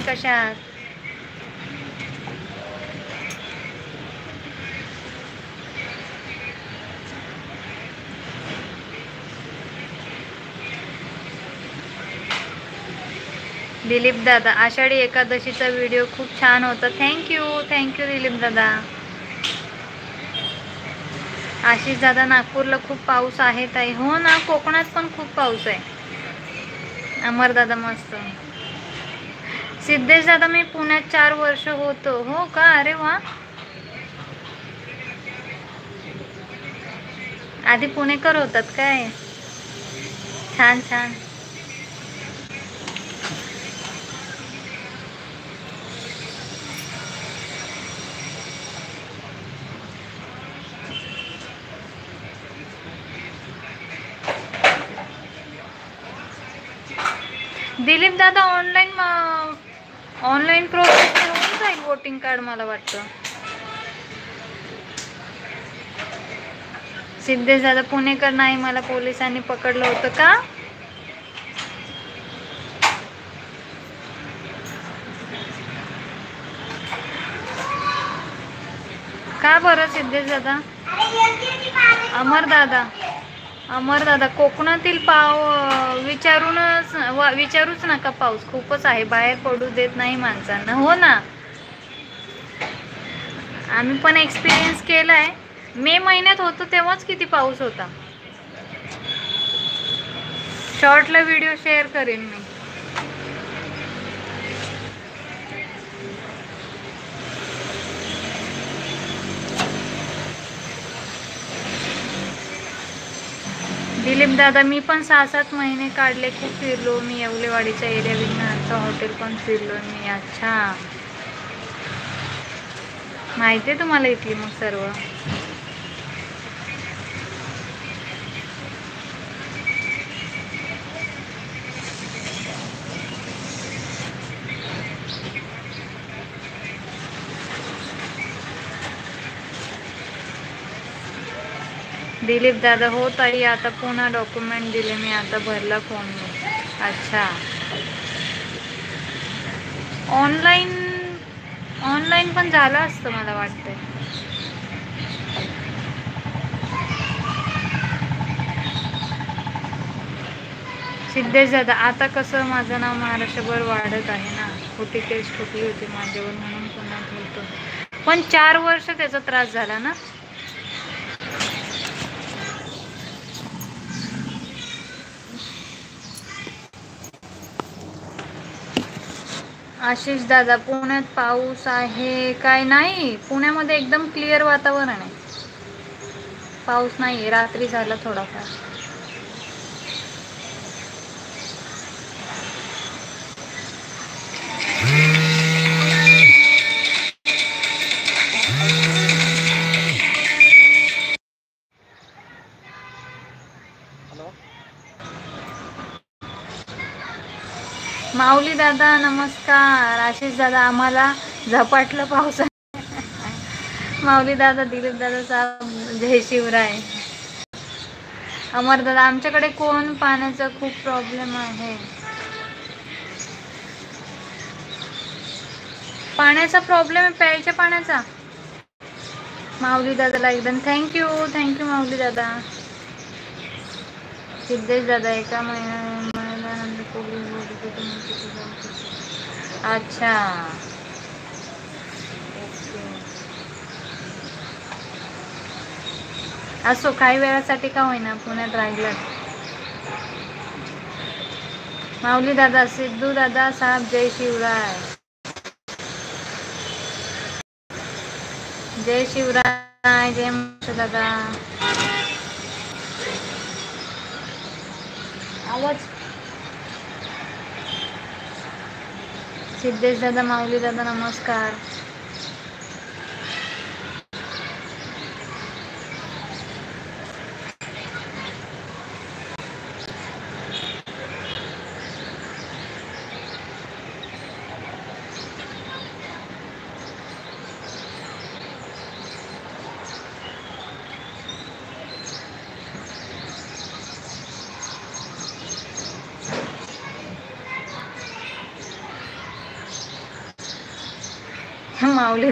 कशा आहात? दिलीप दादा, आषाढी एकादशीचा व्हिडिओ खूप छान होता. थँक्यू दिलीप दादा. आशिष दादा, नागपूरला खूप पाऊस आहे ताई. हो ना, कोकणात पण खूप पाऊस आहे. अमर दादा मस्त. सिद्धेश दादा, मी पुण्यात 4 वर्ष होतो. हो का? अरे वा. आधी पुणेकर होतात काय? छान छान. दिलीप दादा, ऑनलाईन प्रोसेस होऊन जाईल वोटिंग कार्ड मला वाटतं. सिद्धेश दादा, पुणेकर नाही, मला पोलिसांनी पकडलं होतं का? का बरं सिद्धेश दादा? अमर दादा, कोकणातील विचारूच नका. पाऊस खूपच आहे, बाहेर पडू देत नाही माणसांना. हो ना, आम्ही पण एक्सपिरियन्स केलाय. मे महिन्यात होतो तेव्हाच किती पाऊस होता. शॉर्टला व्हिडिओ शेअर करेन मी. दिलीप दादा, मी पण 6-7 महिने काढले. खूप फिरलो मी. येवलेवाडीच्या एरिया, विघ्नाचं हॉटेल पण फिरलो मी. अच्छा, माहिती आहे तुम्हाला इथली मग सर्व. दिलीप दादा, हो ताई, आता पुन्हा डॉक्युमेंट दिले मी, आता भरला फॉर्म मी. अच्छा, ऑनलाईन पण झालं असतं मला वाटतंय. सिद्धेश दादा, आता कसं माझं नाव महाराष्ट्रभर वाढत आहे ना. खोटी केस ठोकली होती माझ्यावर, म्हणून पुन्हा होतो. पण 4 वर्ष त्याचा त्रास झाला ना. आशिष दादा, पुण्यात पाऊस आहे काय? नाही, पुण्यामध्ये एकदम क्लिअर वातावरण आहे. पाऊस नाही, रात्री झाला थोडाफार. माऊली दादा नमस्कार. आशिष दादा, आम्हाला झपाटलं पाऊस. माऊली दादा, दिलीप दादा साहेब, जय शिवराय. अमर दादा, आमच्याकडे पाण्याचा खूप प्रॉब्लेम आहे. पाण्याचा प्रॉब्लेम आहे, प्यायच्या पाण्याचा. माऊली दादाला एकदम थँक्यू माऊली दादा. सिद्धेश दादा, एका महिन्यानंतर पोलीस बोलते तुम्ही किती जाऊ शकता. अच्छा, असो, काही वेळासाठी का होईना पुण्यात राहिलं. माऊली दादा, सिद्धू दादा साहेब, जय शिवराय. जय शिवराय, जय महाराष्ट्र दादा. आवाज. सिद्धेश दादा, माऊली दादा नमस्कार. माऊली